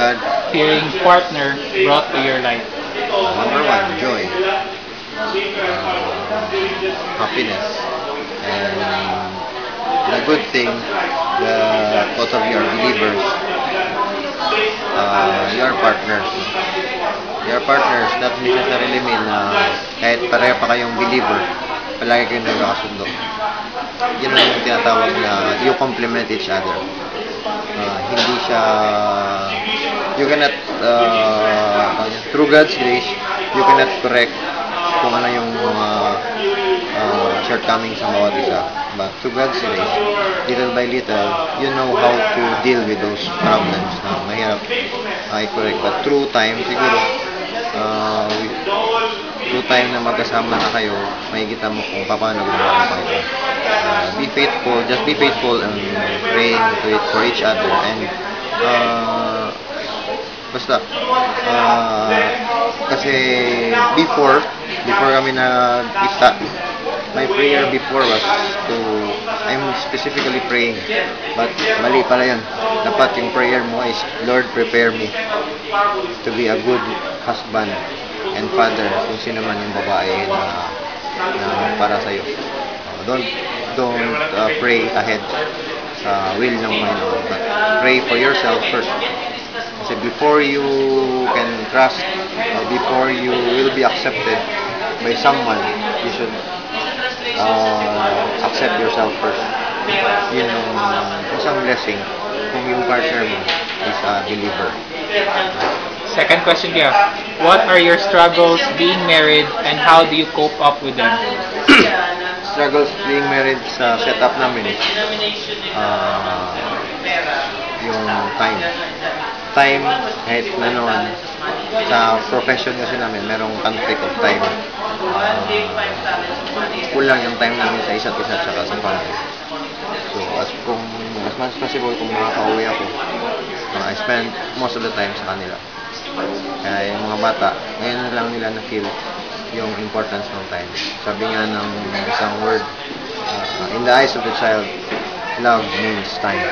God-fearing partner brought to your life? Number one, joy, happiness, and the good thing that both of you are believers. You are partners. You are partners, not necessarily mean na kahit pareho pa kayong believer, palagi kayong nagkakasundo. Yun ang yung tinatawag na you complement each other. Hindi siya, you cannot, through God's grace, you cannot correct kung ano yung mga shortcomings sa bawat isa. But through God's grace, little by little, you know how to deal with those problems na mahirap i-correct. But through time, siguro, through time na magkasama na kayo, makikita mo kung paano gumawa ng Panginoon. Be faithful, just be faithful and praying to it for each other. And basta, kasi before kami nagkita, my prayer before was to, I'm specifically praying, but mali pala yun. Dapat yung prayer mo is, Lord, prepare me to be a good husband and father kung sino man yung babae na para sa'yo. Don't pray ahead sa will ng Panginoon, but pray for yourself first. Kasi before you can trust or before you will be accepted by someone, you should accept yourself first. Yun ang isang blessing kung yung partner mo is a believer. Second question here. What are your struggles being married and how do you cope up with them? Struggles being married sa setup namin is yung time. Time, kahit na noon, sa profession kasi namin, merong conflict of time. Kulang yung time namin sa isa't isa tsaka sa family. So, as much as possible, kung makaka-uwi ako, I spend most of the time sa kanila. Kaya yung mga bata, ngayon lang nila na-feel yung importance ng time. Sabi nga ng isang word, in the eyes of the child, love means time.